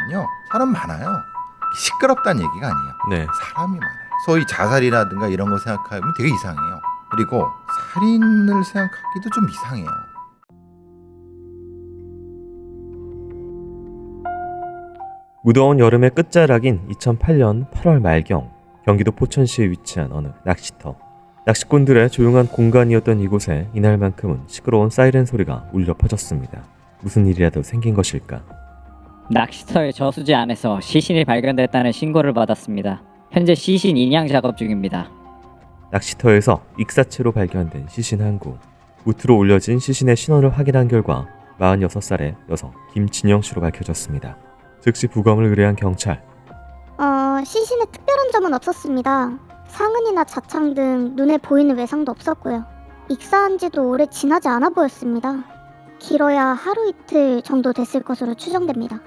낚시터는요 사람 많아요. 시끄럽다는 얘기가 아니에요. 네. 사람이 많아요. 소위 자살이라든가 이런 거 생각하면 되게 이상해요. 그리고 살인을 생각하기도 좀 이상해요. 무더운 여름의 끝자락인 2008년 8월 말경, 경기도 포천시에 위치한 어느 낚시터. 낚시꾼들의 조용한 공간이었던 이곳에 이날만큼은 시끄러운 사이렌 소리가 울려 퍼졌습니다. 무슨 일이라도 생긴 것일까? 낚시터의 저수지 안에서 시신이 발견됐다는 신고를 받았습니다. 현재 시신 인양 작업 중입니다. 낚시터에서 익사체로 발견된 시신 한 구. 우트로 올려진 시신의 신원을 확인한 결과 46살의 여성 김진영 씨로 밝혀졌습니다. 즉시 부검을 의뢰한 경찰. 시신에 특별한 점은 없었습니다. 상흔이나 자창 등 눈에 보이는 외상도 없었고요. 익사한 지도 오래 지나지 않아 보였습니다. 길어야 하루 이틀 정도 됐을 것으로 추정됩니다.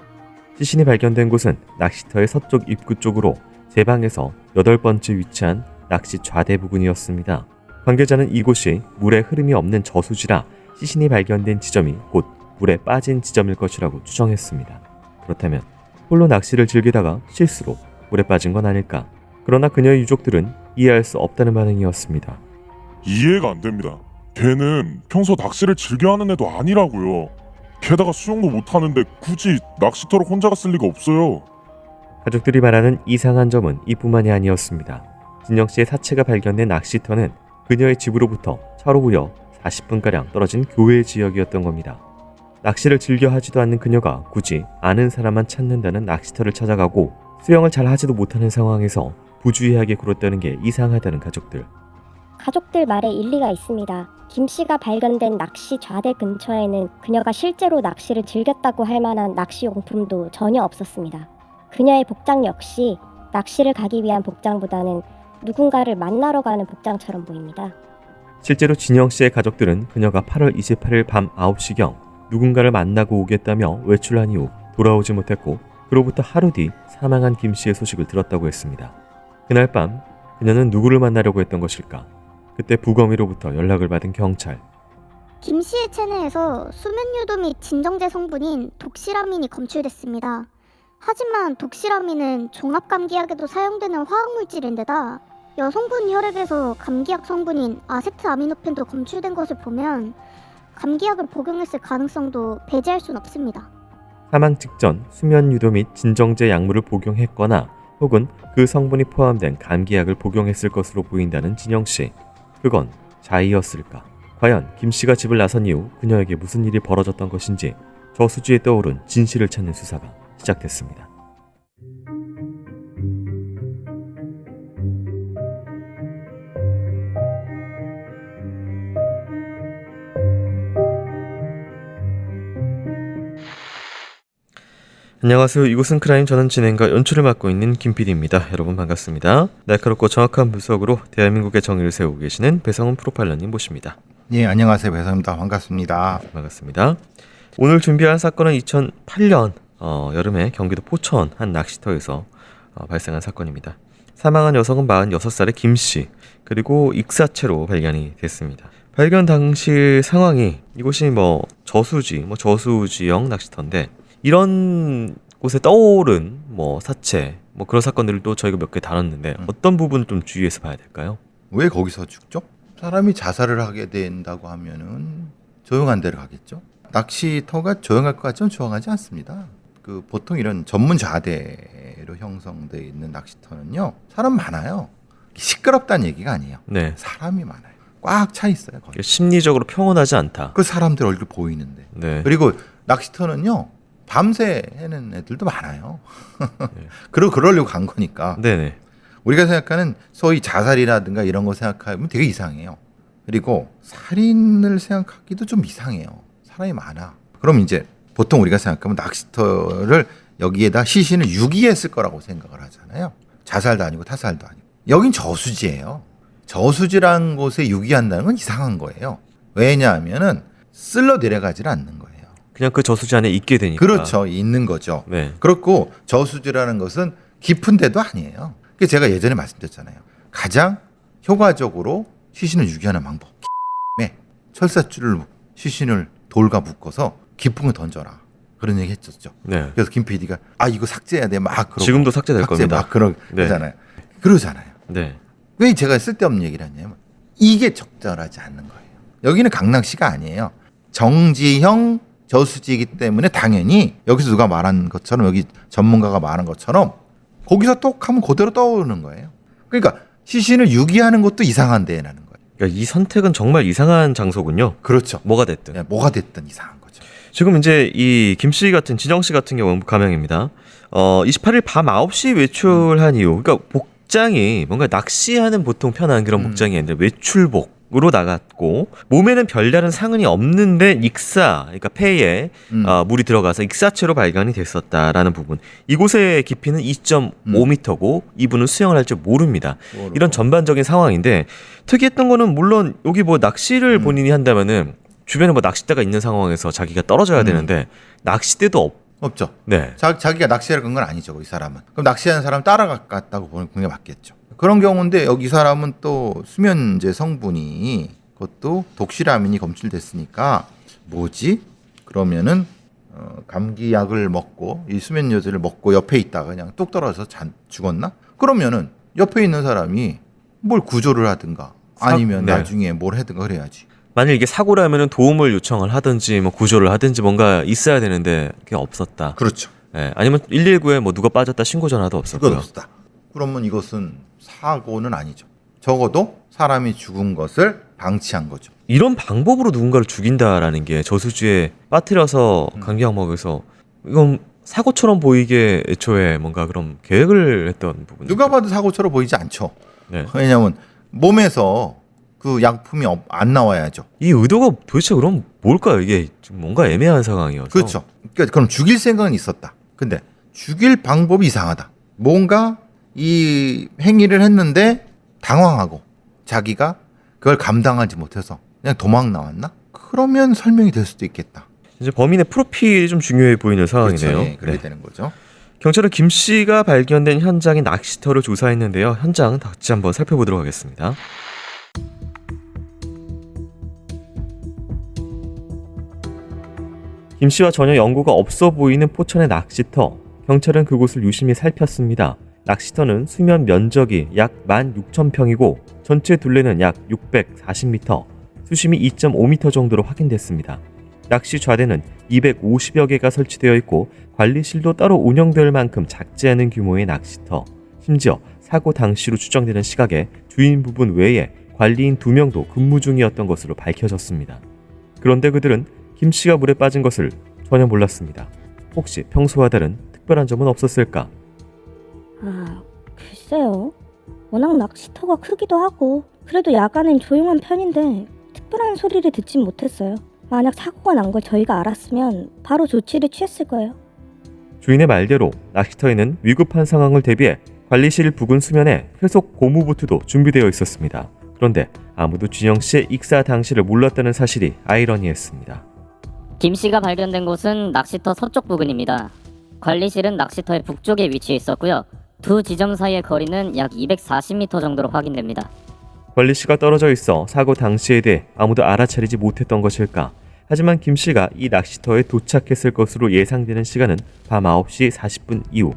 시신이 발견된 곳은 낚시터의 서쪽 입구 쪽으로 제방에서 8번째 위치한 낚시 좌대 부근이었습니다. 관계자는 이곳이 물의 흐름이 없는 저수지라 시신이 발견된 지점이 곧 물에 빠진 지점일 것이라고 추정했습니다. 그렇다면 홀로 낚시를 즐기다가 실수로 물에 빠진 건 아닐까? 그러나 그녀의 유족들은 이해할 수 없다는 반응이었습니다. 이해가 안 됩니다. 걔는 평소 낚시를 즐겨하는 애도 아니라고요. 게다가 수영도 못하는데 굳이 낚시터로 혼자 갔을 리가 없어요. 가족들이 말하는 이상한 점은 이뿐만이 아니었습니다. 진영 씨의 사체가 발견된 낚시터는 그녀의 집으로부터 차로 무려 40분가량 떨어진 교외 지역이었던 겁니다. 낚시를 즐겨 하지도 않는 그녀가 굳이 아는 사람만 찾는다는 낚시터를 찾아가고 수영을 잘 하지도 못하는 상황에서 부주의하게 굴었다는 게 이상하다는 가족들. 가족들 말에 일리가 있습니다. 김 씨가 발견된 낚시 좌대 근처에는 그녀가 실제로 낚시를 즐겼다고 할 만한 낚시용품도 전혀 없었습니다. 그녀의 복장 역시 낚시를 가기 위한 복장보다는 누군가를 만나러 가는 복장처럼 보입니다. 실제로 진영 씨의 가족들은 그녀가 8월 28일 밤 9시경 누군가를 만나고 오겠다며 외출한 이후 돌아오지 못했고 그로부터 하루 뒤 사망한 김 씨의 소식을 들었다고 했습니다. 그날 밤 그녀는 누구를 만나려고 했던 것일까? 그때 부검이로부터 연락을 받은 경찰. 김 씨의 체내에서 수면유도 및 진정제 성분인 독시라민이 검출됐습니다. 하지만 독시라민은 종합감기약에도 사용되는 화학물질인데다 여성분 혈액에서 감기약 성분인 아세트아미노펜도 검출된 것을 보면 감기약을 복용했을 가능성도 배제할 순 없습니다. 사망 직전 수면 유도 및 진정제 약물을 복용했거나 혹은 그 성분이 포함된 감기약을 복용했을 것으로 보인다는 진영 씨. 그건 자의였을까? 과연 김 씨가 집을 나선 이후 그녀에게 무슨 일이 벌어졌던 것인지 저수지에 떠오른 진실을 찾는 수사가 시작됐습니다. 안녕하세요. 이곳은 크라임, 저는 진행과 연출을 맡고 있는 김PD입니다. 여러분 반갑습니다. 날카롭고 정확한 분석으로 대한민국의 정의를 세우고 계시는 배성훈 프로파일러님 모십니다. 예, 안녕하세요. 배성입니다. 반갑습니다. 반갑습니다. 오늘 준비한 사건은 2008년 여름에 경기도 포천 한 낚시터에서 발생한 사건입니다. 사망한 여성은 46살의 김 씨, 그리고 익사체로 발견이 됐습니다. 발견 당시 상황이 이곳이 저수지형 낚시터인데 이런 곳에 떠오른 사체 그런 사건들도 저희가 몇 개 다뤘는데 어떤 부분을 좀 주의해서 봐야 될까요? 왜 거기서 죽죠? 사람이 자살을 하게 된다고 하면은 조용한 데로 가겠죠. 낚시터가 조용할 것 같지만 조용하지 않습니다. 보통 이런 전문 좌대로 형성되어 있는 낚시터는요 사람 많아요. 시끄럽다는 얘기가 아니에요. 네. 사람이 많아요. 꽉 차 있어요. 거기. 심리적으로 평온하지 않다. 그 사람들 얼굴 보이는데. 네. 그리고 낚시터는요 밤새 해는 애들도 많아요. 그러려고 간 거니까. 네네. 우리가 생각하는 소위 자살이라든가 이런 거 생각하면 되게 이상해요. 그리고 살인을 생각하기도 좀 이상해요. 사람이 많아. 그럼 이제 보통 우리가 생각하면 낚시터를 여기에다 시신을 유기했을 거라고 생각을 하잖아요. 자살도 아니고 타살도 아니고. 여긴 저수지예요. 저수지라는 곳에 유기한다는 건 이상한 거예요. 왜냐하면은 쓸러 내려가질 않는 거예요. 그냥 그 저수지 안에 있게 되니까. 그렇죠. 있는 거죠. 네. 그렇고 저수지라는 것은 깊은 데도 아니에요. 그게 제가 예전에 말씀드렸잖아요. 가장 효과적으로 시신을 유기하는 방법. 철사줄을 시신을 돌과 묶어서 깊은 거 던져라. 그런 얘기 했었죠. 네. 그래서 김 PD가 이거 삭제해야 돼 막 그러고 지금도 삭제될 겁니다. 막 네. 그러잖아요. 네. 왜 제가 쓸데없는 얘기를 하냐면 이게 적절하지 않는 거예요. 여기는 강낚시가 아니에요. 정지형 저수지이기 때문에 당연히 여기서 누가 말한 것처럼 여기 전문가가 말한 것처럼 거기서 똑 하면 그대로 떠오르는 거예요. 그러니까 시신을 유기하는 것도 이상한데라는 거예요. 그러니까 이 선택은 정말 이상한 장소군요. 그렇죠. 뭐가 됐든. 네, 뭐가 됐든 이상한 거죠. 지금 이제 이 김씨 같은 진영 씨 같은 경우는 가명입니다. 28일 밤 9시 외출한 이유. 그러니까 복장이 뭔가 낚시하는 보통 편한 그런 복장이 아닌데 외출복으로 나갔고 몸에는 별다른 상흔이 없는데 익사, 그러니까 폐에 물이 들어가서 익사체로 발견이 됐었다라는 부분. 이곳의 깊이는 2.5m고 이분은 수영을 할 줄 모릅니다. 이런 전반적인 상황인데 특이했던 거는 물론 여기 뭐 낚시를 본인이 한다면은 주변에 뭐 낚싯대가 있는 상황에서 자기가 떨어져야 되는데 낚싯대도 없죠. 네. 자기가 낚시를 간 건 아니죠. 이 사람은. 그럼 낚시하는 사람 따라갔다고 보는 게 맞겠죠. 그런 경우인데 여기 이 사람은 또 수면제 성분이 그것도 독실아민이 검출됐으니까 뭐지? 그러면은 감기약을 먹고 이 수면제를 먹고 옆에 있다가 그냥 뚝 떨어져서 죽었나? 그러면은 옆에 있는 사람이 뭘 구조를 하든가 아니면 네. 나중에 뭘 하든가 그래야지. 만약 이게 사고라면은 도움을 요청을 하든지 뭐 구조를 하든지 뭔가 있어야 되는데 그게 없었다. 그렇죠. 예, 아니면 119에 뭐 누가 빠졌다 신고 전화도 없었고요. 그건 없다. 그러면 이것은 사고는 아니죠. 적어도 사람이 죽은 것을 방치한 거죠. 이런 방법으로 누군가를 죽인다라는 게 저수지에 빠뜨려서 감기약 먹여서 이건 사고처럼 보이게 애초에 뭔가 그럼 계획을 했던 부분. 누가 봐도 사고처럼 보이지 않죠. 네. 왜냐하면 몸에서 그 약품이 안 나와야죠. 이 의도가 도대체 그럼 뭘까요? 이게 좀 뭔가 애매한 상황이어서. 그렇죠. 그러니까 그럼 죽일 생각은 있었다. 근데 죽일 방법이 이상하다. 뭔가 이 행위를 했는데 당황하고 자기가 그걸 감당하지 못해서 그냥 도망 나왔나? 그러면 설명이 될 수도 있겠다. 이제 범인의 프로필이 좀 중요해 보이는 상황이네요. 그렇죠. 예, 그래야 네. 되는 거죠. 경찰은 김 씨가 발견된 현장의 낚시터를 조사했는데요. 현장 다시 한번 살펴보도록 하겠습니다. 김 씨와 전혀 연고가 없어 보이는 포천의 낚시터. 경찰은 그곳을 유심히 살폈습니다. 낚시터는 수면 면적이 약 16,000평이고 전체 둘레는 약 640m, 수심이 2.5m 정도로 확인됐습니다. 낚시 좌대는 250여 개가 설치되어 있고 관리실도 따로 운영될 만큼 작지 않은 규모의 낚시터. 심지어 사고 당시로 추정되는 시각에 주인 부분 외에 관리인 2명도 근무 중이었던 것으로 밝혀졌습니다. 그런데 그들은 김 씨가 물에 빠진 것을 전혀 몰랐습니다. 혹시 평소와 다른 특별한 점은 없었을까? 글쎄요. 워낙 낚시터가 크기도 하고 그래도 야간엔 조용한 편인데 특별한 소리를 듣진 못했어요. 만약 사고가 난 걸 저희가 알았으면 바로 조치를 취했을 거예요. 주인의 말대로 낚시터에는 위급한 상황을 대비해 관리실 부근 수면에 회속 고무보트도 준비되어 있었습니다. 그런데 아무도 진영 씨의 익사 당시를 몰랐다는 사실이 아이러니했습니다. 김 씨가 발견된 곳은 낚시터 서쪽 부근입니다. 관리실은 낚시터의 북쪽에 위치해 있었고요. 두 지점 사이의 거리는 약 240m 정도로 확인됩니다. 관리실과 떨어져 있어 사고 당시에 대해 아무도 알아차리지 못했던 것일까? 하지만 김 씨가 이 낚시터에 도착했을 것으로 예상되는 시간은 밤 9시 40분 이후.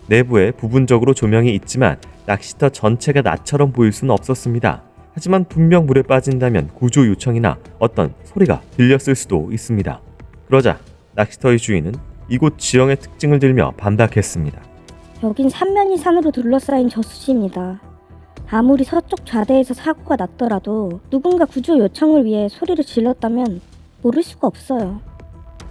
내부에 부분적으로 조명이 있지만 낚시터 전체가 낮처럼 보일 수는 없었습니다. 하지만 분명 물에 빠진다면 구조 요청이나 어떤 소리가 들렸을 수도 있습니다. 그러자 낚시터의 주인은 이곳 지형의 특징을 들며 반박했습니다. 여긴 삼면이 산으로 둘러싸인 저수지입니다. 아무리 서쪽 좌대에서 사고가 났더라도 누군가 구조 요청을 위해 소리를 질렀다면 모를 수가 없어요.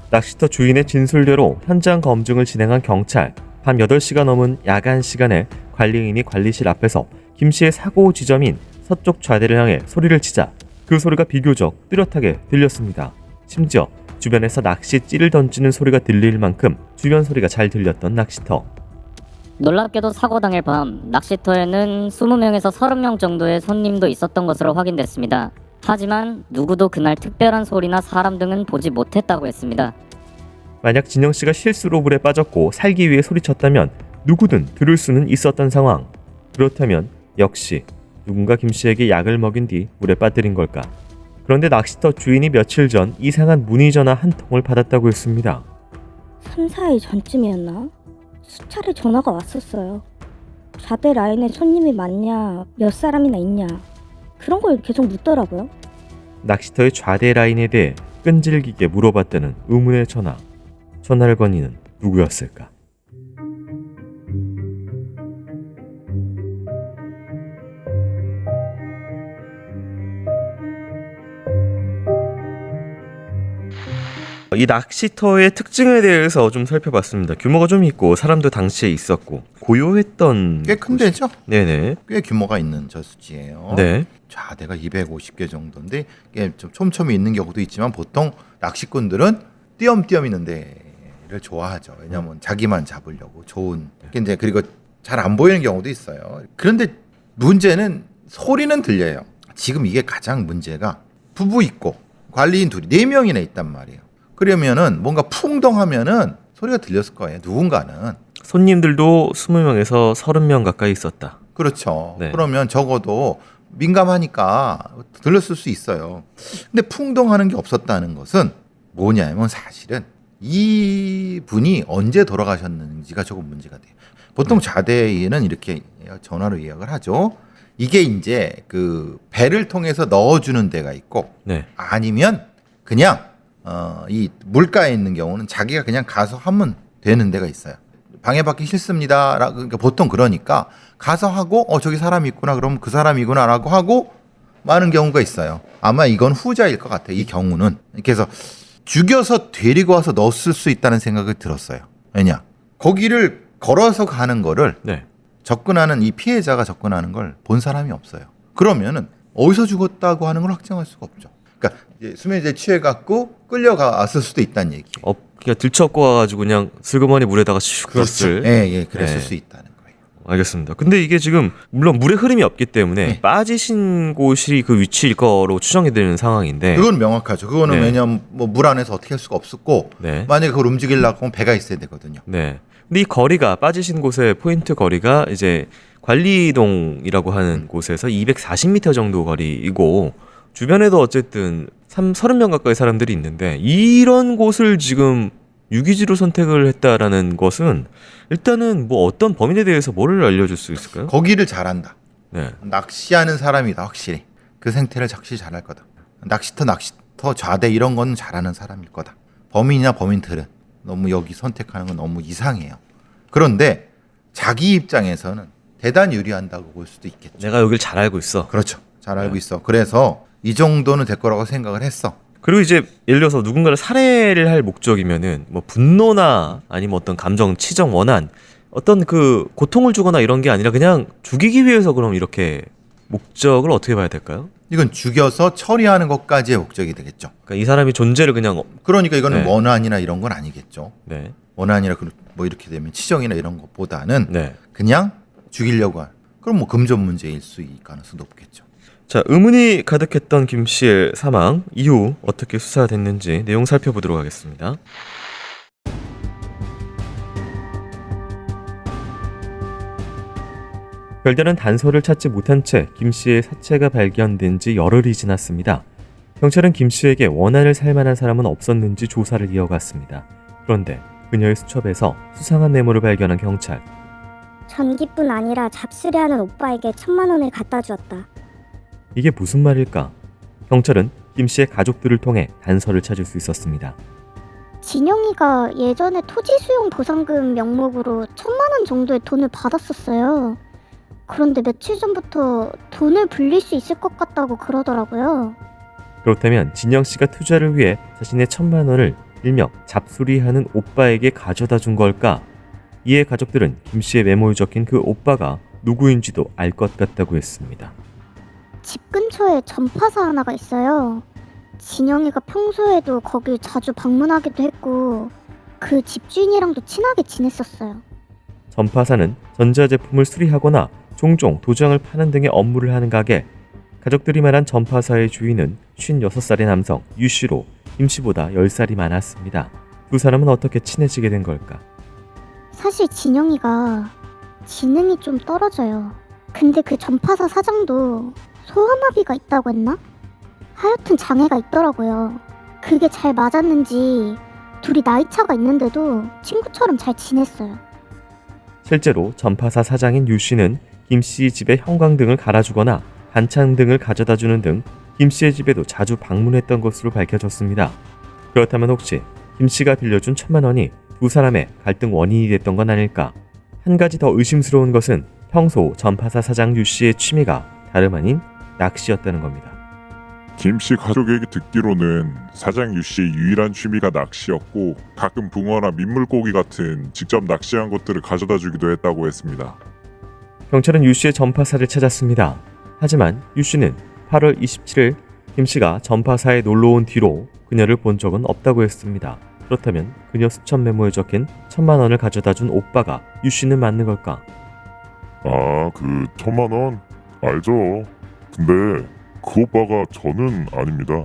낚시터 주인의 진술대로 현장 검증을 진행한 경찰. 밤 8시가 넘은 야간 시간에 관리인이 관리실 앞에서 김 씨의 사고 지점인 서쪽 좌대를 향해 소리를 치자 그 소리가 비교적 뚜렷하게 들렸습니다. 심지어 주변에서 낚싯줄을 던지는 소리가 들릴 만큼 주변 소리가 잘 들렸던 낚시터. 놀랍게도 사고 당일 밤 낚시터에는 20명에서 30명 정도의 손님도 있었던 것으로 확인됐습니다. 하지만 누구도 그날 특별한 소리나 사람 등은 보지 못했다고 했습니다. 만약 진영 씨가 실수로 물에 빠졌고 살기 위해 소리쳤다면 누구든 들을 수는 있었던 상황. 그렇다면 역시 누군가 김 씨에게 약을 먹인 뒤 물에 빠뜨린 걸까? 그런데 낚시터 주인이 며칠 전 이상한 문의 전화 한 통을 받았다고 했습니다. 3, 4일 전쯤이었나? 수차례 전화가 왔었어요. 좌대 라인에 손님이 많냐, 몇 사람이나 있냐, 그런 걸 계속 묻더라고요. 낚시터의 좌대 라인에 대해 끈질기게 물어봤다는 의문의 전화. 전화를 건 이는 누구였을까? 이 낚시터의 특징에 대해서 좀 살펴봤습니다. 규모가 좀 있고 사람도 당시에 있었고 고요했던 꽤 큰 데죠? 네네. 꽤 규모가 있는 저수지예요. 네. 좌대가 250개 정도인데 이게 좀 촘촘히 있는 경우도 있지만 보통 낚시꾼들은 띄엄띄엄 있는 데를 좋아하죠. 왜냐하면 자기만 잡으려고 좋은. 이제 그리고 잘 안 보이는 경우도 있어요. 그런데 문제는 소리는 들려요. 지금 이게 가장 문제가 부부 있고 관리인 둘이 4명이나 있단 말이에요. 그러면은 뭔가 풍덩하면은 소리가 들렸을 거예요. 누군가는. 손님들도 20명에서 30명 가까이 있었다. 그렇죠. 네. 그러면 적어도 민감하니까 들렸을 수 있어요. 근데 풍덩하는 게 없었다는 것은 뭐냐면 사실은 이 분이 언제 돌아가셨는지가 조금 문제가 돼요. 보통 좌대에는 이렇게 전화로 예약을 하죠. 이게 이제 그 배를 통해서 넣어주는 데가 있고 네. 아니면 그냥 이 물가에 있는 경우는 자기가 그냥 가서 하면 되는 데가 있어요. 방해받기 싫습니다. 그러니까 보통 그러니까 가서 하고 저기 사람이 있구나 그러면 그 사람이구나라고 하고 많은 경우가 있어요. 아마 이건 후자일 것 같아요. 이 경우는. 그래서 죽여서 데리고 와서 넣었을 수 있다는 생각이 들었어요. 왜냐? 거기를 걸어서 가는 거를 네. 접근하는 이 피해자가 접근하는 걸 본 사람이 없어요. 그러면은 어디서 죽었다고 하는 걸 확정할 수가 없죠. 그러니까 이제 수면제 취해갖고 끌려갔을 수도 있다는 얘기예요. 그냥 들쳐갖고 와가지고 그냥 슬그머니 물에다가 슉 넣었을. 예, 그랬을 네. 수 있다는 거예요. 알겠습니다. 근데 이게 지금 물론 물의 흐름이 없기 때문에 네. 빠지신 곳이 그 위치일 거로 추정이 되는 상황인데. 그건 명확하죠. 그거는 네. 왜냐면 뭐 물 안에서 어떻게 할 수가 없었고 네. 만약에 그걸 움직이려고 하면 배가 있어야 되거든요. 네. 근데 이 거리가 빠지신 곳의 포인트 거리가 이제 관리동이라고 하는 곳에서 240m 정도 거리이고 주변에도 어쨌든 30명 가까이 사람들이 있는데 이런 곳을 지금 유기지로 선택을 했다라는 것은 일단은 뭐 어떤 범인에 대해서 뭐를 알려줄 수 있을까요? 거기를 잘한다. 네. 낚시하는 사람이다 확실히. 그 생태를 적시 잘할 거다. 낚시터 좌대 이런 건 잘하는 사람일 거다. 범인이나 범인들은 너무 여기 선택하는 건 너무 이상해요. 그런데 자기 입장에서는 대단히 유리한다고 볼 수도 있겠죠. 내가 여길 잘 알고 있어. 그렇죠. 잘 알고 네. 있어. 그래서 이 정도는 될 거라고 생각을 했어. 그리고 이제 예를 들어서 누군가를 살해를 할 목적이면은 뭐 분노나 아니면 어떤 감정, 치정, 원한 어떤 그 고통을 주거나 이런 게 아니라 그냥 죽이기 위해서 그럼 이렇게 목적을 어떻게 봐야 될까요? 이건 죽여서 처리하는 것까지의 목적이 되겠죠. 그러니까 이 사람이 존재를 그냥 그러니까 이거는 네. 원한이나 이런 건 아니겠죠. 네. 원한이나 뭐 이렇게 되면 치정이나 이런 것보다는 네. 그냥 죽이려고 한. 그럼 뭐 금전 문제일 수 있을 가능성도 높겠죠. 자, 의문이 가득했던 김 씨의 사망 이후 어떻게 수사됐는지 내용 살펴보도록 하겠습니다. 별다른 단서를 찾지 못한 채 김 씨의 사체가 발견된 지 열흘이 지났습니다. 경찰은 김 씨에게 원한을 살 만한 사람은 없었는지 조사를 이어갔습니다. 그런데 그녀의 수첩에서 수상한 메모를 발견한 경찰. 전기뿐 아니라 잡수리하는 오빠에게 1,000만 원을 갖다 주었다. 이게 무슨 말일까? 경찰은 김 씨의 가족들을 통해 단서를 찾을 수 있었습니다. 진영이가 예전에 토지 수용 보상금 명목으로 1,000만 원 정도의 돈을 받았었어요. 그런데 며칠 전부터 돈을 불릴 수 있을 것 같다고 그러더라고요. 그렇다면 진영 씨가 투자를 위해 자신의 1,000만 원을 일명 잡수리하는 오빠에게 가져다 준 걸까? 이에 가족들은 김 씨의 메모에 적힌 그 오빠가 누구인지도 알 것 같다고 했습니다. 집 근처에 전파사 하나가 있어요. 진영이가 평소에도 거길 자주 방문하기도 했고 그 집주인이랑도 친하게 지냈었어요. 전파사는 전자제품을 수리하거나 종종 도장을 파는 등의 업무를 하는 가게. 가족들이 말한 전파사의 주인은 56살의 남성 유 씨로 김 씨보다 10살이 많았습니다. 두 사람은 어떻게 친해지게 된 걸까? 사실 진영이가 지능이 좀 떨어져요. 근데 그 전파사 사장도 소아마비가 있다고 했나? 하여튼 장애가 있더라고요. 그게 잘 맞았는지 둘이 나이 차가 있는데도 친구처럼 잘 지냈어요. 실제로 전파사 사장인 유 씨는 김 씨 집에 형광등을 갈아주거나 반찬 등을 가져다주는 등 김 씨의 집에도 자주 방문했던 것으로 밝혀졌습니다. 그렇다면 혹시 김 씨가 빌려준 1,000만 원이 두 사람의 갈등 원인이 됐던 건 아닐까? 한 가지 더 의심스러운 것은 평소 전파사 사장 유 씨의 취미가 다름 아닌 낚시였다는 겁니다. 김 씨 가족 얘기 듣기로는 사장 유 씨의 유일한 취미가 낚시였고 가끔 붕어나 민물고기 같은 직접 낚시한 것들을 가져다 주기도 했다고 했습니다. 경찰은 유 씨의 전파사를 찾았습니다. 하지만 유 씨는 8월 27일 김 씨가 전파사에 놀러 온 뒤로 그녀를 본 적은 없다고 했습니다. 그렇다면 그녀 수첩 메모에 적힌 1,000만 원을 가져다 준 오빠가 유 씨는 맞는 걸까? 아, 그 1,000만 원? 알죠. 근데 그 오빠가 저는 아닙니다.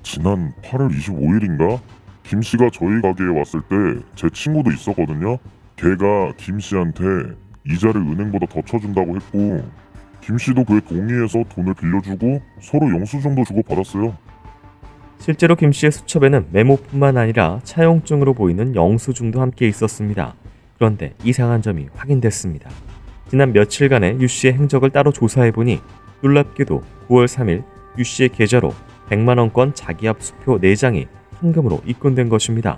지난 8월 25일인가? 김 씨가 저희 가게에 왔을 때 제 친구도 있었거든요. 걔가 김 씨한테 이자를 은행보다 더 쳐준다고 했고 김 씨도 그에 동의해서 돈을 빌려주고 서로 영수증도 주고 받았어요. 실제로 김 씨의 수첩에는 메모뿐만 아니라 차용증으로 보이는 영수증도 함께 있었습니다. 그런데 이상한 점이 확인됐습니다. 지난 며칠간의 유 씨의 행적을 따로 조사해보니 놀랍게도 9월 3일 유 씨의 계좌로 100만 원권 자기압 수표 4장이 현금으로 입금된 것입니다.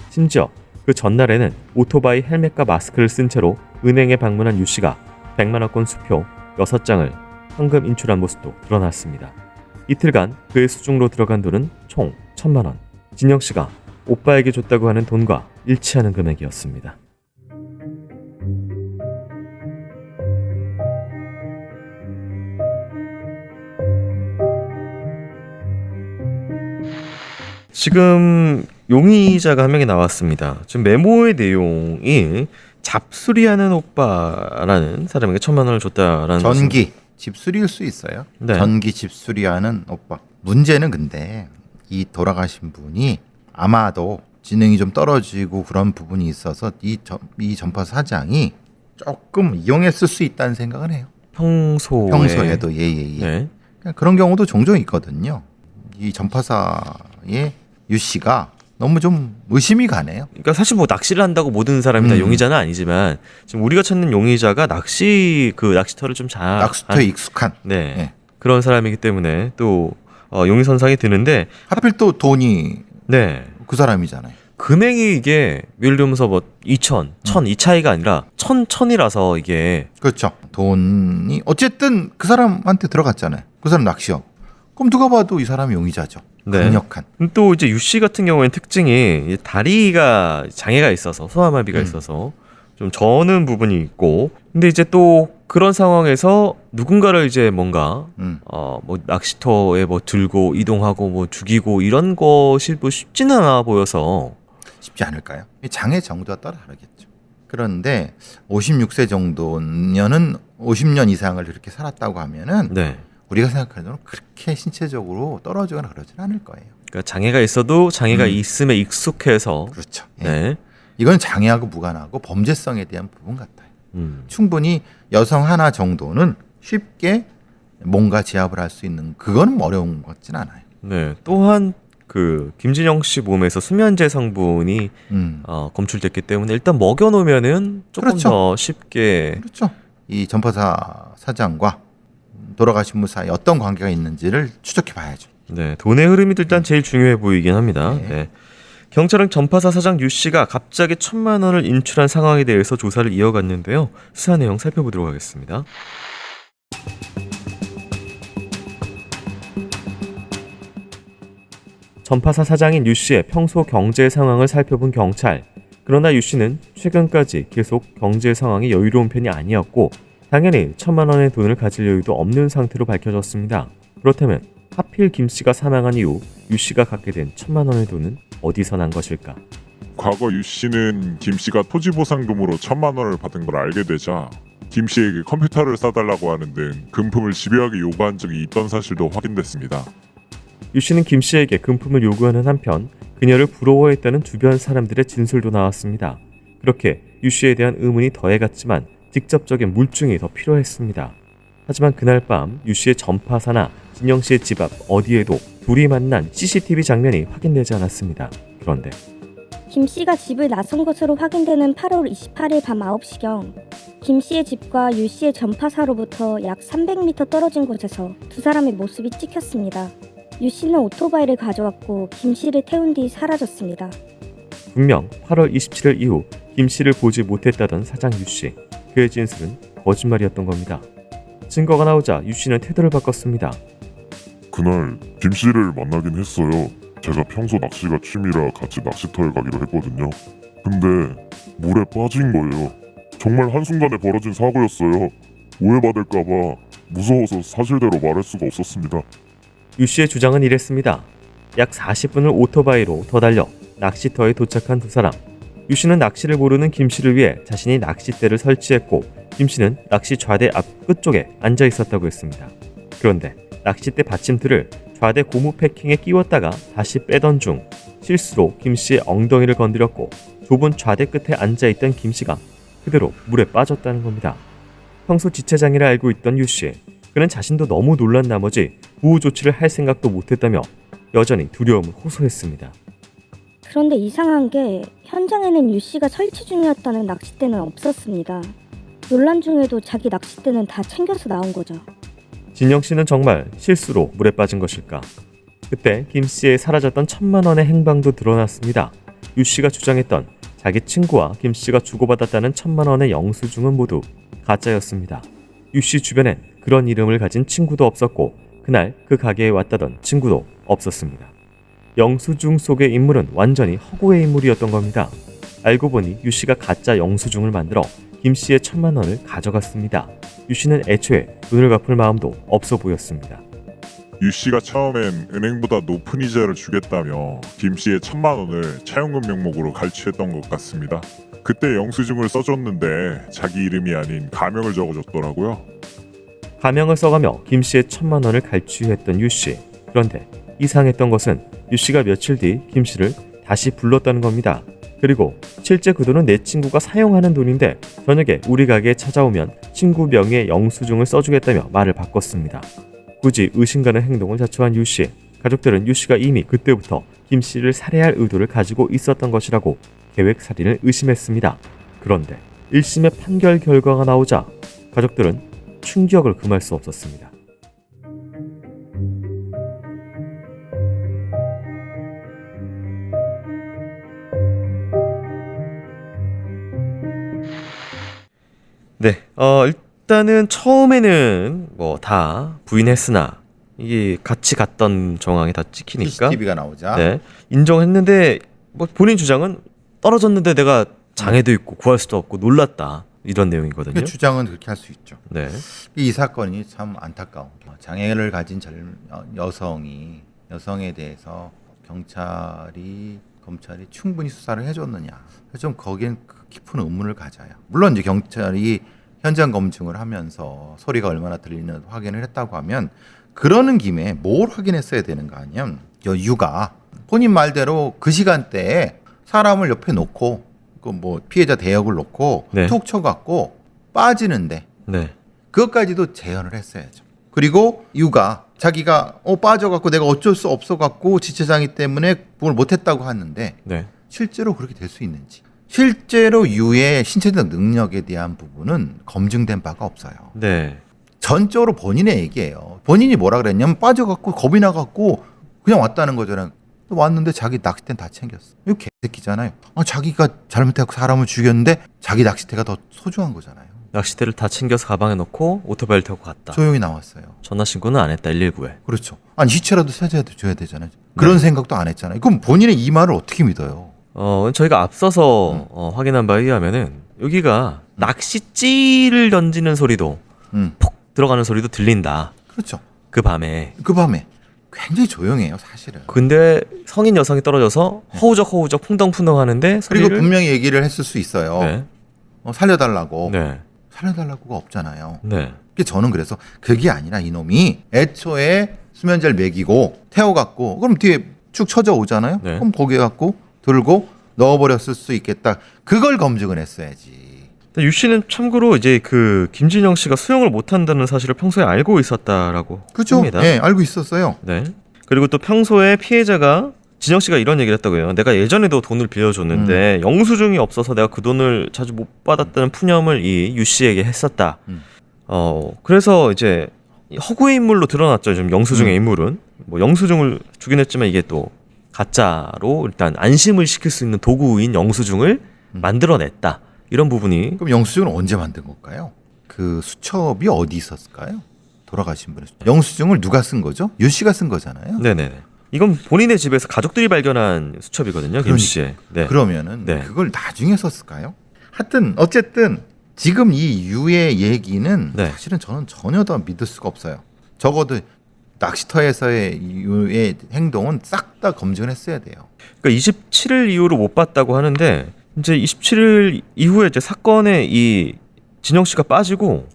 심지어 그 전날에는 오토바이 헬멧과 마스크를 쓴 채로 은행에 방문한 유 씨가 100만 원권 수표 6장을 현금 인출한 모습도 드러났습니다. 이틀간 그의 수중으로 들어간 돈은 총 1,000만 원. 진영 씨가 오빠에게 줬다고 하는 돈과 일치하는 금액이었습니다. 지금 용의자가 한 명이 나왔습니다. 지금 메모의 내용이 잡수리하는 오빠라는 사람에게 1,000만 원을 줬다라는 전기 집수리일 수 있어요. 네. 전기 집수리하는 오빠. 문제는 근데 이 돌아가신 분이 아마도 지능이 좀 떨어지고 그런 부분이 있어서 이 전파 사장이 조금 이용했을 수 있다는 생각을 해요. 평소에도 예예예. 네. 그런 경우도 종종 있거든요. 이 전파사의 유 씨가 너무 좀 의심이 가네요. 그러니까 사실 뭐 낚시를 한다고 모든 사람이 다 용의자는 아니지만 지금 우리가 찾는 용의자가 낚시터를 좀 잘 낚시터에 익숙한. 네. 네. 그런 사람이기 때문에 또 용의선상이 드는데 하필 또 돈이 네. 그 사람이잖아요. 금액이 이게 예를 들면서 뭐 2,000, 1,000 이 차이가 아니라 1,000이라서 이게 그렇죠. 돈이 어쨌든 그 사람한테 들어갔잖아요. 그 사람 낚시하고. 그럼 누가 봐도 이 사람이 용의자죠. 네. 강력한. 또 이제 유 씨 같은 경우에는 특징이 다리가 장애가 있어서 소아마비가 있어서 좀 저는 부분이 있고 근데 이제 또 그런 상황에서 누군가를 이제 뭔가 뭐 낚시터에 뭐 들고 이동하고 뭐 죽이고 이런 것이 뭐 쉽지는 않아 보여서 쉽지 않을까요? 이 장애 정도가 따라 다르겠죠. 그런데 56세 정도면은 50년 이상을 이렇게 살았다고 하면은 네. 우리가 생각하는 대로 그렇게 신체적으로 떨어지거나 그러진 않을 거예요. 그러니까 장애가 있어도 장애가 있음에 익숙해서 그렇죠. 예. 네. 이건 장애하고 무관하고 범죄성에 대한 부분 같아요. 음. 충분히 여성 하나 정도는 쉽게 뭔가 제압을 할 수 있는 그거는 어려운 것 같진 않아요. 네. 또한 그 김진영 씨 몸에서 수면제 성분이 검출됐기 때문에 일단 먹여놓으면은 조금 그렇죠. 더 쉽게 그렇죠. 이 전파사 사장과 돌아가신 분 사이 어떤 관계가 있는지를 추적해 봐야죠. 네, 돈의 흐름이 일단 제일 중요해 보이긴 합니다. 네. 네. 경찰은 전파사 사장 유 씨가 갑자기 1,000만 원을 인출한 상황에 대해서 조사를 이어갔는데요. 수사 내용 살펴보도록 하겠습니다. 전파사 사장인 유 씨의 평소 경제 상황을 살펴본 경찰. 그러나 유 씨는 최근까지 계속 경제 상황이 여유로운 편이 아니었고 당연히 1,000만 원의 돈을 가질 여유도 없는 상태로 밝혀졌습니다. 그렇다면 하필 김 씨가 사망한 이후 유 씨가 갖게 된 1,000만 원의 돈은 어디서 난 것일까? 과거 유 씨는 김 씨가 토지 보상금으로 1,000만 원을 받은 걸 알게 되자 김 씨에게 컴퓨터를 사달라고 하는 등 금품을 집요하게 요구한 적이 있던 사실도 확인됐습니다. 유 씨는 김 씨에게 금품을 요구하는 한편 그녀를 부러워했다는 주변 사람들의 진술도 나왔습니다. 그렇게 유 씨에 대한 의문이 더해갔지만 직접적인 물증이 더 필요했습니다. 하지만 그날 밤 유 씨의 전파사나 진영 씨의 집 앞 어디에도 둘이 만난 CCTV 장면이 확인되지 않았습니다. 그런데 김 씨가 집을 나선 것으로 확인되는 8월 28일 밤 9시경 김 씨의 집과 유 씨의 전파사로부터 약 300m 떨어진 곳에서 두 사람의 모습이 찍혔습니다. 유 씨는 오토바이를 가져왔고 김 씨를 태운 뒤 사라졌습니다. 분명 8월 27일 이후 김 씨를 보지 못했다던 사장 유 씨. 그의 진술은 거짓말이었던 겁니다. 증거가 나오자 유 씨는 태도를 바꿨습니다. 그날 김 씨를 만나긴 했어요. 제가 평소 낚시가 취미라 같이 낚시터에 가기로 했거든요. 근데 물에 빠진 거예요. 정말 한순간에 벌어진 사고였어요. 오해받을까봐 무서워서 사실대로 말할 수가 없었습니다. 유 씨의 주장은 이랬습니다. 약 40분을 오토바이로 더 달려 낚시터에 도착한 두 사람. 유 씨는 낚시를 모르는 김 씨를 위해 자신이 낚싯대를 설치했고 김 씨는 낚시 좌대 앞 끝쪽에 앉아 있었다고 했습니다. 그런데 낚싯대 받침틀을 좌대 고무 패킹에 끼웠다가 다시 빼던 중 실수로 김 씨의 엉덩이를 건드렸고 좁은 좌대 끝에 앉아있던 김 씨가 그대로 물에 빠졌다는 겁니다. 평소 지체장애를 알고 있던 유 씨. 그는 자신도 너무 놀란 나머지 구호 조치를 할 생각도 못했다며 여전히 두려움을 호소했습니다. 그런데 이상한 게 현장에는 유 씨가 설치 중이었다는 낚싯대는 없었습니다. 논란 중에도 자기 낚싯대는 다 챙겨서 나온 거죠. 진영 씨는 정말 실수로 물에 빠진 것일까? 그때 김 씨의 사라졌던 1,000만 원의 행방도 드러났습니다. 유 씨가 주장했던 자기 친구와 김 씨가 주고받았다는 1,000만 원의 영수증은 모두 가짜였습니다. 유 씨 주변엔 그런 이름을 가진 친구도 없었고 그날 그 가게에 왔다던 친구도 없었습니다. 영수증 속의 인물은 완전히 허구의 인물이었던 겁니다. 알고 보니 유 씨가 가짜 영수증을 만들어 김 씨의 1,000만 원을 가져갔습니다. 유 씨는 애초에 돈을 갚을 마음도 없어 보였습니다. 유 씨가 처음엔 은행보다 높은 이자를 주겠다며 김 씨의 1,000만 원을 차용금 명목으로 갈취했던 것 같습니다. 그때 영수증을 써줬는데 자기 이름이 아닌 가명을 적어줬더라고요. 가명을 써가며 김 씨의 1,000만 원을 갈취했던 유 씨. 그런데 이상했던 것은 유 씨가 며칠 뒤 김 씨를 다시 불렀다는 겁니다. 그리고 실제 그 돈은 내 친구가 사용하는 돈인데 저녁에 우리 가게에 찾아오면 친구 명의의 영수증을 써주겠다며 말을 바꿨습니다. 굳이 의심가는 행동을 자초한 유 씨. 가족들은 유 씨가 이미 그때부터 김 씨를 살해할 의도를 가지고 있었던 것이라고 계획살인을 의심했습니다. 그런데 1심의 판결 결과가 나오자 가족들은 충격을 금할 수 없었습니다. 네, 일단은 처음에는 뭐 다 부인했으나 이게 같이 갔던 정황이 다 찍히니까 CCTV가 나오자. 네, 인정했는데 뭐 본인 주장은 떨어졌는데 내가 장애도 있고 구할 수도 없고 놀랐다 이런 내용이거든요. 그 주장은 그렇게 할 수 있죠. 네, 이 사건이 참 안타까운 게 장애를 가진 여성에 대해서 검찰이 충분히 수사를 해줬느냐. 좀 거기엔 깊은 의문을 가져요. 물론 이제 경찰이 현장 검증을 하면서 소리가 얼마나 들리는 확인을 했다고 하면 그러는 김에 뭘 확인했어야 되는가 하면 유가 본인 말대로 그 시간대에 사람을 옆에 놓고 그 뭐 피해자 대역을 놓고 네. 툭 쳐갖고 빠지는데 네, 그것까지도 재현을 했어야죠. 그리고 유가 자기가 빠져갖고 내가 어쩔 수 없어갖고 지체장애 때문에 그걸 못했다고 하는데 네, 실제로 그렇게 될 수 있는지 실제로 유의 신체적 능력에 대한 부분은 검증된 바가 없어요. 네, 전적으로 본인의 얘기예요. 본인이 뭐라 그랬냐면 빠져갖고 겁이 나갖고 그냥 왔다는 거잖아요. 왔는데 자기 낚싯대는 다 챙겼어. 이거 개새끼잖아요. 자기가 잘못해서 사람을 죽였는데 자기 낚싯대가 더 소중한 거잖아요. 낚싯대를 다 챙겨서 가방에 넣고 오토바이를 타고 갔다. 조용히 나왔어요. 전화 신고는 안 했다 119에. 그렇죠. 아니 시체라도 찾아줘야 되잖아요. 그런 생각도 안 했잖아요. 그럼 본인의 이 말을 어떻게 믿어요? 저희가 앞서서 확인한 바에 의하면은 여기가 낚싯줄을 던지는 소리도 폭 들어가는 소리도 들린다. 그렇죠. 그 밤에. 그 밤에 굉장히 조용해요, 사실은. 근데 성인 여성이 떨어져서 허우적 풍덩풍덩 하는데 소리를 그리고 분명히 얘기를 했을 수 있어요. 네. 살려달라고. 네. 살려달라고가 없잖아요. 네. 저는 그래서 그게 아니라 이놈이 애초에 수면제를 먹이고 태워갖고 그럼 뒤에 쭉 쳐져 오잖아요. 네. 그럼 거기에 갖고 들고 넣어버렸을 수 있겠다. 그걸 검증을 했어야지. 유 씨는 참고로 이제 그 김진영 씨가 수영을 못한다는 사실을 평소에 알고 있었다라고 그죠? 합니다. 네, 알고 있었어요. 네. 그리고 또 평소에 피해자가 진영 씨가 이런 얘기를 했다고 해요. 내가 예전에도 돈을 빌려줬는데 영수증이 없어서 내가 그 돈을 자주 못 받았다는 푸념을 이 유 씨에게 했었다. 그래서 이제 허구의 인물로 드러났죠. 좀 영수증의 인물은 뭐 영수증을 주긴 했지만 이게 또 가짜로 일단 안심을 시킬 수 있는 도구인 영수증을 만들어냈다. 이런 부분이. 그럼 영수증을 언제 만든 걸까요? 그 수첩이 어디 있었을까요? 돌아가신 분의 수첩. 영수증을 누가 쓴 거죠? 유 씨가 쓴 거잖아요. 네네네. 이건 본인의 집에서 가족들이 발견한 수첩이거든요. 김 씨의. 네. 그러면은 네. 그걸 나중에 썼을까요? 하여튼 어쨌든 지금 이 유의 얘기는 네. 사실은 저는 전혀 더 믿을 수가 없어요. 적어도 낚시터에서의 유의 행동은 싹 다 검증을 했어야 돼요. 그러니까 27일 이후로 못 봤다고 하는데 이제 27일 이후에 이제 사건에 이 진영 씨가 빠지고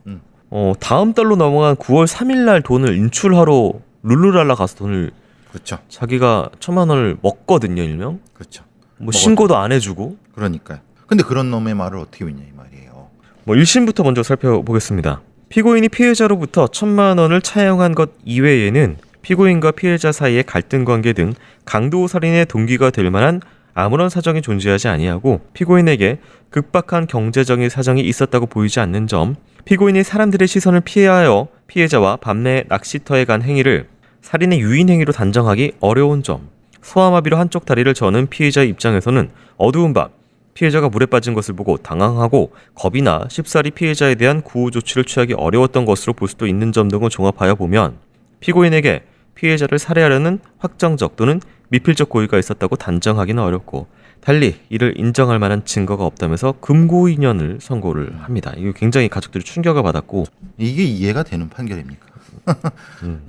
다음 달로 넘어간 9월 3일 날 돈을 인출하러 룰루랄라 가서 돈을 그렇죠. 자기가 1,000만 원을 먹거든요, 일명. 그렇죠. 뭐 신고도 안 해주고. 그러니까요. 근데 그런 놈의 말을 어떻게 믿냐 이 말이에요. 뭐 1심부터 먼저 살펴보겠습니다. 피고인이 피해자로부터 1,000만 원을 차용한 것 이외에는 피고인과 피해자 사이의 갈등 관계 등 강도 살인의 동기가 될 만한 아무런 사정이 존재하지 아니하고 피고인에게 급박한 경제적인 사정이 있었다고 보이지 않는 점, 피고인이 사람들의 시선을 피하여 피해자와 밤내 낚시터에 간 행위를 살인의 유인 행위로 단정하기 어려운 점, 소아마비로 한쪽 다리를 저는 피해자의 입장에서는 어두운 밤 피해자가 물에 빠진 것을 보고 당황하고 겁이나 쉽사리 피해자에 대한 구호 조치를 취하기 어려웠던 것으로 볼 수도 있는 점 등을 종합하여 보면 피고인에게 피해자를 살해하려는 확정적 또는 미필적 고의가 있었다고 단정하기는 어렵고 달리 이를 인정할 만한 증거가 없다면서 금고인연을 선고를 합니다. 이거 굉장히 가족들이 충격을 받았고 이게 이해가 되는 판결입니까?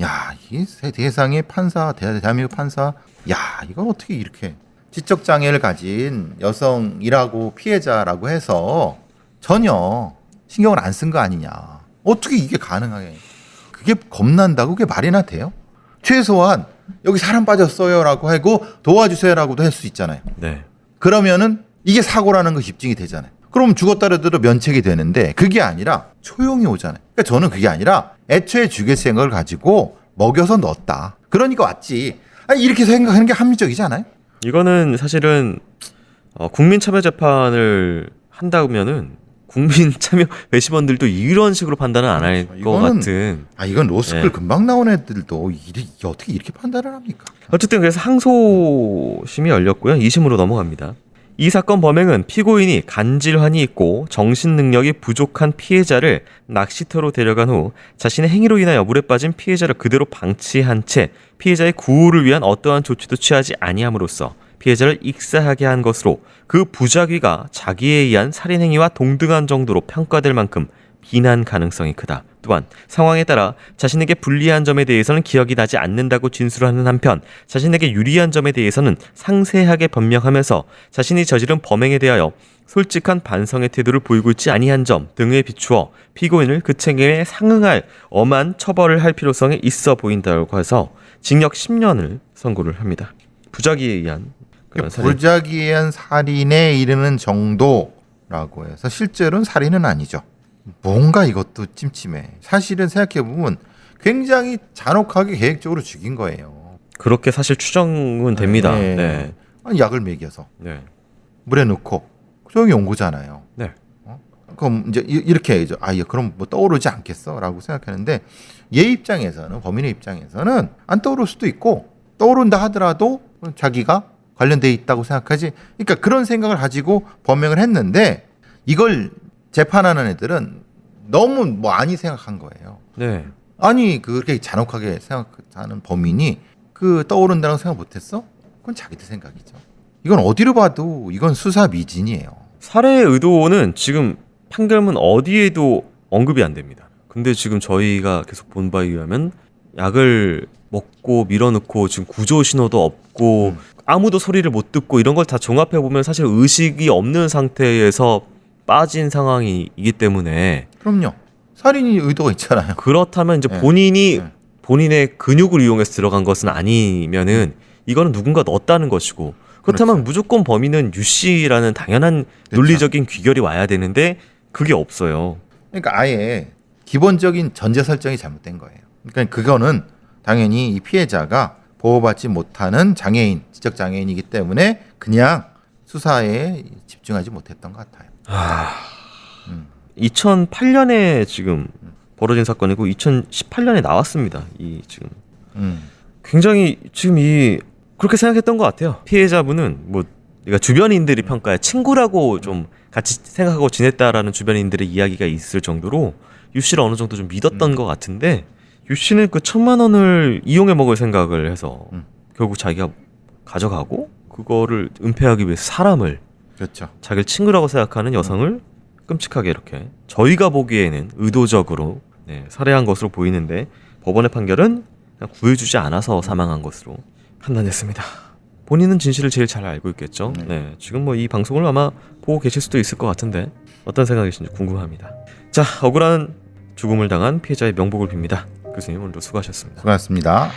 야, 이 세상의 판사, 대한민국 판사, 야, 이걸 어떻게 이렇게 지적 장애를 가진 여성이라고 피해자라고 해서 전혀 신경을 안 쓴 거 아니냐? 어떻게 이게 가능하게? 그게 겁난다고 그게 말이나 돼요? 최소한 여기 사람 빠졌어요라고 하고 도와주세요라고도 할 수 있잖아요. 네. 그러면은 이게 사고라는 거 입증이 되잖아요. 그럼 죽었다 그래도 면책이 되는데 그게 아니라 초용이 오잖아요. 그러니까 저는 그게 아니라 애초에 죽일 생각을 가지고 먹여서 넣었다. 그러니까 왔지. 아니, 이렇게 생각하는 게 합리적이지 않아요? 이거는 사실은 국민참여재판을 한다면은 국민참여 배심원들도 이런 식으로 판단은 안 할 것 이거는- 같은. 아, 이건 로스쿨 네. 금방 나온 애들도 이게 어떻게 이렇게 판단을 합니까? 어쨌든 그래서 항소심이 열렸고요. 2심으로 넘어갑니다. 이 사건 범행은 피고인이 간질환이 있고 정신 능력이 부족한 피해자를 낚시터로 데려간 후 자신의 행위로 인하여 물에 빠진 피해자를 그대로 방치한 채 피해자의 구호를 위한 어떠한 조치도 취하지 아니함으로써 피해자를 익사하게 한 것으로 그 부작위가 자기에 의한 살인행위와 동등한 정도로 평가될 만큼 비난 가능성이 크다. 또한 상황에 따라 자신에게 불리한 점에 대해서는 기억이 나지 않는다고 진술하는 한편 자신에게 유리한 점에 대해서는 상세하게 변명하면서 자신이 저지른 범행에 대하여 솔직한 반성의 태도를 보이고 있지 아니한 점 등에 비추어 피고인을 그 책임에 상응할 엄한 처벌을 할 필요성이 있어 보인다고 해서 징역 10년을 선고를 합니다. 부작위에 의한 그런 살인. 부작위에 의한 살인에 이르는 정도라고 해서 실제로는 살인은 아니죠. 뭔가 이것도 찜찜해. 사실은 생각해보면 굉장히 잔혹하게 계획적으로 죽인 거예요. 그렇게 사실 추정은 됩니다. 네. 네. 아니, 약을 먹여서 네. 물에 넣고 조용히 온 거잖아요. 네. 그럼 이제 이렇게 해야죠. 아, 예, 그럼 뭐 떠오르지 않겠어라고 생각하는데 얘 입장에서는, 범인의 입장에서는 안 떠오를 수도 있고 떠오른다 하더라도 자기가 관련돼 있다고 생각하지. 그러니까 그런 생각을 가지고 범행을 했는데 이걸 재판하는 애들은 너무 뭐 아니 생각한 거예요. 네. 아니 그렇게 잔혹하게 생각하는 범인이 그 떠오른다고 생각 못했어? 그건 자기들 생각이죠. 이건 어디로 봐도 이건 수사 미진이에요. 살해 의도는 지금 판결문 어디에도 언급이 안 됩니다. 근데 지금 저희가 계속 본 바에 의하면 약을 먹고 밀어넣고 지금 구조 신호도 없고 아무도 소리를 못 듣고 이런 걸 다 종합해 보면 사실 의식이 없는 상태에서 빠진 상황이기 때문에 그럼요. 살인이 의도가 있잖아요. 그렇다면 이제 네. 본인이 네. 본인의 근육을 이용해서 들어간 것은 아니면은 이거는 누군가 넣었다는 것이고 그렇다면 그렇죠. 무조건 범인은 유 씨라는 당연한 그렇죠. 논리적인 귀결이 와야 되는데 그게 없어요. 그러니까 아예 기본적인 전제 설정이 잘못된 거예요. 그러니까 그거는 당연히 이 피해자가 보호받지 못하는 장애인, 지적 장애인이기 때문에 그냥 수사에 집중하지 못했던 것 같아요. 2008년에 지금 벌어진 사건이고 2018년에 나왔습니다. 이 지금 굉장히 지금 이 그렇게 생각했던 것 같아요. 피해자분은 뭐 그러니까 주변인들이 평가에 친구라고 좀 같이 생각하고 지냈다라는 주변인들의 이야기가 있을 정도로 유 씨를 어느 정도 좀 믿었던 것 같은데 유 씨는 그 1,000만 원을 이용해 먹을 생각을 해서 결국 자기가 가져가고 그거를 은폐하기 위해서 사람을 그렇죠. 자기를 친구라고 생각하는 여성을 끔찍하게 이렇게 저희가 보기에는 의도적으로 살해한 것으로 보이는데 법원의 판결은 그냥 구해주지 않아서 사망한 것으로 판단했습니다. 본인은 진실을 제일 잘 알고 있겠죠. 네, 지금 뭐 이 방송을 아마 보고 계실 수도 있을 것 같은데 어떤 생각이신지 궁금합니다. 자, 억울한 죽음을 당한 피해자의 명복을 빕니다. 교수님 오늘도 수고하셨습니다. 수고하셨습니다.